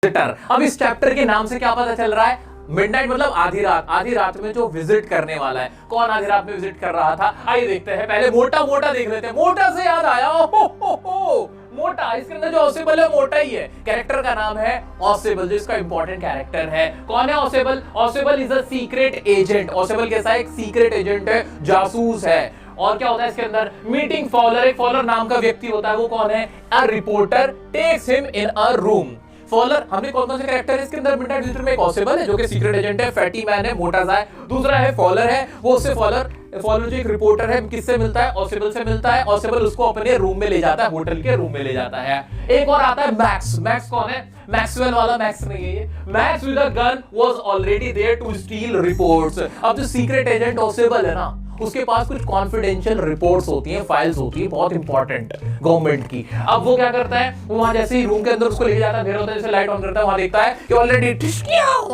Visitor. अब इस chapter के नाम से क्या पता चल रहा है? मिडनाइट मतलब आधी रात, आधी रात में जो विजिट करने वाला है। कौन आधी रात में विजिट कर रहा था? आइए देखते हैं। पहले मोटा मोटा देख लेते हैं। मोटा से याद आया, हो मोटा, इसके अंदर जो ऑसेबल है मोटा ही है। कैरेक्टर का नाम है ऑसेबल, जो इसका इंपॉर्टेंट कैरेक्टर है। कौन है Ausable? Ausable is a secret agent. Ausable कैसा है? एक सीक्रेट एजेंट है, जासूस है। और क्या होता है इसके अंदर? मीटिंग फॉलर, एक फॉलर नाम का व्यक्ति होता है। वो कौन है? A reporter takes him in a room. Fowler, हमने कौन कौन से कैरेक्टर है इसके अंदर? मिडनाइट विजिटर में एक ऑसेबल है जो कि सीक्रेट एजेंट है, फैटी मैन है, मोटा सा है। दूसरा है फॉलर है, वो उससे फॉलर जो एक रिपोर्टर है, किससे मिलता है? ऑसेबल से मिलता है। ऑसेबल उसको अपने रूम में ले जाता है, होटल के रूम में ले जाता है। एक और आता है मैक्स। मैक्स कौन है? मैक्सवेल वाला मैक्स नहीं है ये। Max with a gun was already there to steal reports. अब जो सीक्रेट एजेंट ऑसेबल है ना, उसके पास कुछ कॉन्फिडेंशियल रिपोर्ट्स होती हैं, फाइल्स होती है बहुत इंपॉर्टेंट गवर्नमेंट की। अब वो क्या करता है? वो वहां जैसे ही रूम के अंदर उसको ले जाता है, अंधेरा होता है, जैसे लाइट ऑन करता है, वहां देखता है कि ऑलरेडी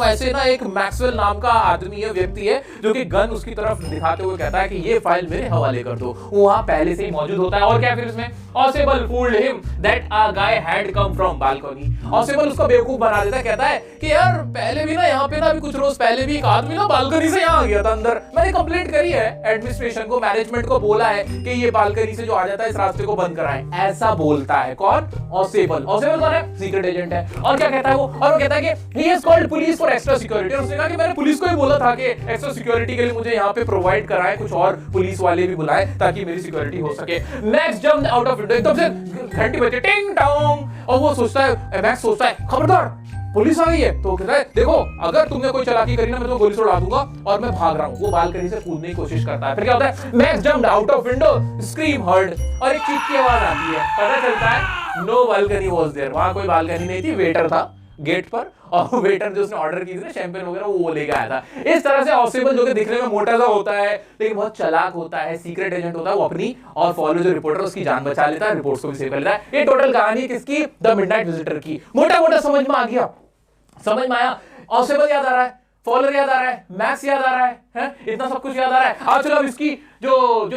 ऐसे ना एक मैक्सवेल नाम का आदमी है, व्यक्ति है, जो कि गन उसकी तरफ दिखाते हुए कहता है कि ये फाइल मेरे हवाले कर दो। वो वहां पहले से ही मौजूद होता है। और क्या फिर इसमें? Ausable fooled him that a guy had come from balcony. Ausable उसको बेवकूफ बना देता है, कहता है कि यार पहले भी ना यहाँ पे ना अभी कुछ रोज पहले भी एक आदमी ना बालकनी से यहाँ आ गया था अंदर, मैंने कंप्लेंट करी है एडमिनिस्ट्रेशन को, मैनेजमेंट को बोला है कि ये बालकनी से जो आ जाता है इस रास्ते को बंद कराएं। ऐसा बोलता है कौन? ऑसेबल। ऑसेबल कौन है? सीक्रेट एजेंट है। और क्या कहता है वो? और वो कहता है कि he has called police for extra security. उसने कहा कि मैंने पुलिस को ही बोला था कि एक्स्ट्रा सिक्योरिटी के लिए मुझे यहाँ पे प्रोवाइड कराएं, कुछ और पुलिस वाले भी बुलाएं ताकि मेरी सिक्योरिटी हो सके। Max jumped out of window, एकदम से घंटी बजे टिंग टोंग, और वो सोचता है, मैक्स सोचता है खबरदार पुलिस आ गई है। तो कहता है देखो अगर तुमने कोई चालाकी करी ना मैं तो गोली से उड़ा दूंगा, और मैं भाग रहा हूं। वो बालकनी से कूदने की कोशिश करता है। फिर क्या होता है? Max jumped out of window, scream heard, और एक चीख की आवाज आती है। पता चलता है नो बालकनी वाज देयर। वहां कोई बालकनी नहीं थी, वेटर था गेट पर, और वेटर जो उसने ऑर्डर की थी ना शैंपेन वगैरह, वो लेके आया था। इस तरह से ऑसेबल जो कि दिखने में मोटा सा होता है लेकिन बहुत चालाक होता है, सीक्रेट एजेंट होता है, वो अपनी और फॉलो जो रिपोर्टर उसकी जान बचा लेता है, रिपोर्ट्स को भी सेव कर लेता है। ये टोटल कहानी किसकी? द मिडनाइट विजिटर की। मोटा मोटा समझ में आ गया? समझ में आया? ऑसेबल याद आ रहा है, फॉलर याद आ रहा है, मैक्स याद आ रहा है, इतना सब कुछ याद आ रहा है। आज चलो अब इसकी जो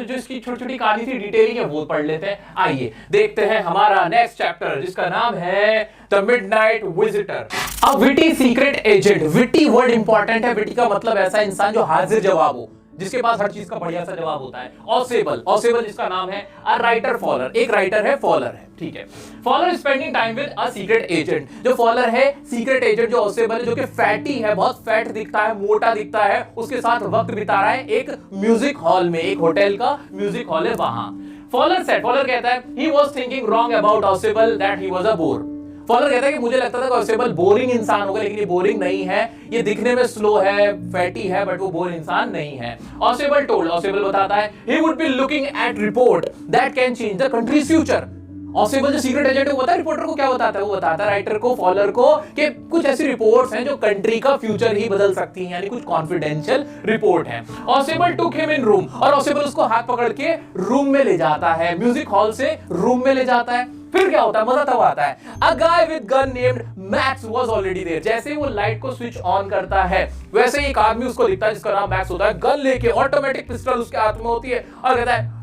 इसकी छोटी छोटी कहानी थी, डिटेलिंग है, वो पढ़ लेते हैं। आइए देखते हैं हमारा नेक्स्ट चैप्टर, जिसका नाम है the midnight visitor. A witty secret agent. Witty word important है। विटी का मतलब ऐसा इंसान जो हाजिर जवाब हो, जिसके पास हर चीज का बढ़िया सा जवाब होता है। ऑसेबल, ऑसेबल जिसका नाम है अ राइटर फॉलर, एक राइटर है, फॉलर है, ठीक है। Fowler spending time with a secret agent. जो फॉलर है, सीक्रेट एजेंट जो ऑसेबल है, जो कि फैटी है, बहुत फैट दिखता है, मोटा दिखता है, उसके साथ वक्त बिता रहा है एक म्यूजिक हॉल में, एक होटल का म्यूजिक हॉल है वहां। फॉलर सेड, फॉलर कहता है he was thinking wrong about ऑसेबल that he was a bore. Fowler कहता है कि मुझे लगता था कि ऑसेबल बोरिंग इंसान होगा, लेकिन ये बोरिंग नहीं है, ये दिखने में स्लो है, फैटी है, बट वो बोर इंसान नहीं है। ऑसेबल टोल्ड, ऑसेबल बताता है he would be looking at report that can change the countries future. Ausable जो सीक्रेट एजेंट है वो बताता है रिपोर्टर को, क्या बताता है? वो बताता है राइटर को, फॉलर को, कि कुछ ऐसी रिपोर्ट्स हैं जो कंट्री का फ्यूचर ही बदल सकती हैं, यानी कुछ कॉन्फिडेंशियल रिपोर्ट है। Ausable took him in room, और ऑसेबल उसको हाथ पकड़ के रूम में ले जाता है, म्यूजिक हॉल से रूम में ले जाता है। फिर क्या होता है? मजा तब आता है। A guy with gun named Max was already there. जैसे ही वो लाइट को स्विच ऑन करता है, वैसे ही एक आदमी उसको दिखता है जिसका नाम मैक्स होता है, गन लेके, ऑटोमेटिक पिस्टल उसके हाथ में होती है, और कहता है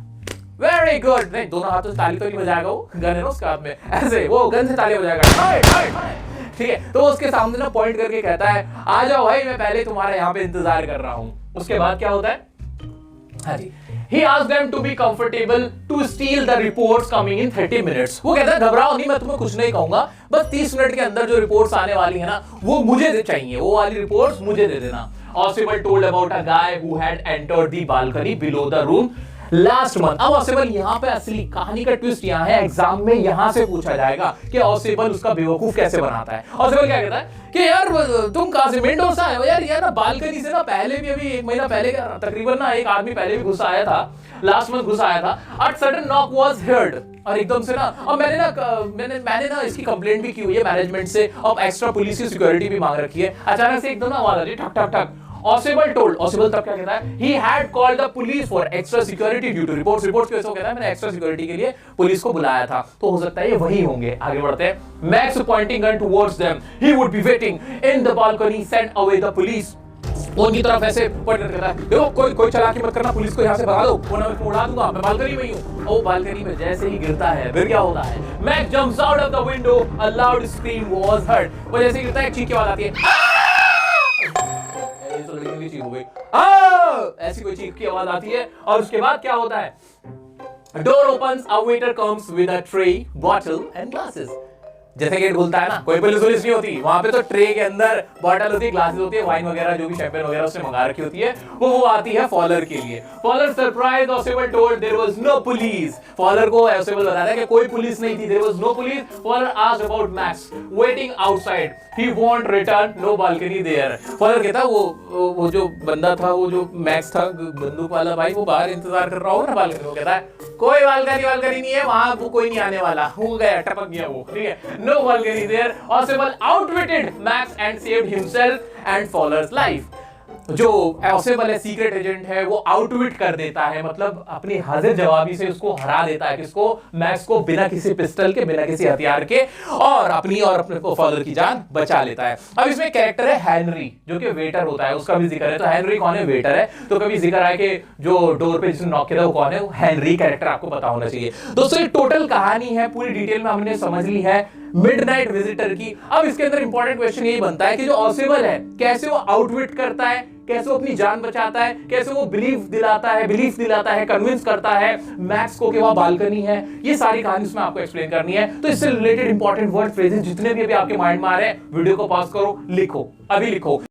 वेरी गुड। नहीं, दोनों हाथों से ताली तो नहीं बजाएगा वो, गन है ना उसके हाथ में, ऐसे वो गन से ताली बजाएगा, ठीक है। तो उसके सामने ना पॉइंट करके कहता है आ जाओ भाई, मैं पहले तुम्हारे यहाँ पे इंतजार कर रहा हूँ। उसके बाद क्या होता है? हाँ जी, He asked them to be comfortable to steal the reports coming in 30 minutes. वो कहता है घबराओ नहीं, मैं तुम्हें कुछ नहीं कहूंगा, बस 30 मिनट के अंदर जो रिपोर्ट्स आने वाली है ना, वो मुझे चाहिए, वो वाली रिपोर्ट्स मुझे दे देना। Oswald told about a guy who had entered the balcony below the room last month. अब ऑसेबल यहाँ पे असली कहानी का ट्विस्ट यहाँ है, एग्जाम में यहाँ से पूछा जाएगा कि ऑसेबल उसका बेवकूफ कैसे बनाता है। ऑसेबल क्या कहता है कि यार तुम कहां से? मेंडोसा है यार ना बालकनी से ना पहले भी, अभी एक महीना पहले तकरीबन ना एक आदमी पहले भी घुस आया था, लास्ट मंथ घुस आया था। अट सडन नॉक वाज हर्ड, और एकदम से ना, और मैंने ना इसकी कंप्लेंट भी की हुई है मैनेजमेंट से, और एक्स्ट्रा पुलिस की सिक्योरिटी भी मांग रखी है। अचानक से एकदम ना आवाज आ रही, ठक ठक ठक। Oswald told, Oswald तब क्या कहता है? He had called the police for extra security due to reports की वजह से कहता है मैंने एक्स्ट्रा सिक्योरिटी के लिए पुलिस को बुलाया था। तो हो सकता है ये वही होंगे। आगे बढ़ते हैं। Max pointing gun towards them, he would be waiting in the balcony, send away the police. उनकी तरफ ऐसे पॉइंट करता है, देखो कोई चालाकी मत करना, पुलिस को यहाँ से भगा दो वरना मैं उड़ा दूंगा, मैं बालकनी में ही हूँ। वो बालकनी में जैसे ही गिरता है फिर क्या होता है, max jumps out of the window, a loud scream was heard. वो जैसे गिरता है एक चीख की आवाज आती है, तो लड़की की चीख हो गई, ऐसी कोई चीख की आवाज आती है। और उसके बाद क्या होता है, door opens, a waiter comes with a tray, bottle and glasses. जैसे गेट खुलता है ना, कोई पुलिस नहीं होती वहां पे, तो ट्रे के अंदर बॉटल होती है, ग्लासेस होती है, वाइन वगैरह जो भी शैंपेन वगैरह उसने मंगा रखी होती है, वो आती है फॉलर के लिए। Fowler surprise Osable told there was no police. Fowler को ऑसेबल बताया कि कोई पुलिस नहीं थी, there was no police. Fowler asked about Max waiting outside, he won't return, no balcony there. Fowler कहता वो जो बंदा था, वो जो मैक्स था बंदूक वाला भाई, वो बाहर इंतजार कर रहा होगा ना बालकनी। वो कहता है कोई बालकनी नहीं है वहां, वो कोई नहीं आने वाला, हो गया टपक गया वो, ठीक है, no balcony there. Oswald outwitted Max and saved himself and Fowler's life. जो ऑसेबल है, सीक्रेट एजेंट है, वो आउटविट कर देता है, मतलब अपनी हाजिर जवाबी से उसको हरा देता है, किसको, मैक्स को, बिना किसी पिस्टल के, बिना किसी हथियार के, और अपनी और अपने फॉलोअर की जान बचा लेता है। अब इसमें कैरेक्टर है हेनरी, जो कि वेटर होता है, उसका भी जिक्र है। तो हेनरी कौन है, वेटर है। तो कभी जिक्र आया कि जो डोर पे जिसने नॉक किया वो कौन है, वो हेनरी कैरेक्टर आपको पता होना चाहिए। दोस्तों ये टोटल कहानी है, पूरी डिटेल में हमने समझ ली है मिडनाइट विजिटर की। अब इसके अंदर इंपॉर्टेंट क्वेश्चन यही बनता है कि जो ऑसेबल है कैसे वो आउटविट करता है, कैसे वो अपनी जान बचाता है, कैसे वो बिलीफ दिलाता है, कन्विंस करता है मैक्स को कि वह बालकनी है। ये सारी कहानी उसमें आपको एक्सप्लेन करनी है। तो इससे रिलेटेड इंपॉर्टेंट वर्ड फ्रेजेस जितने भी अभी आपके माइंड में आ रहे हैं, वीडियो को पॉज करो, लिखो, अभी लिखो।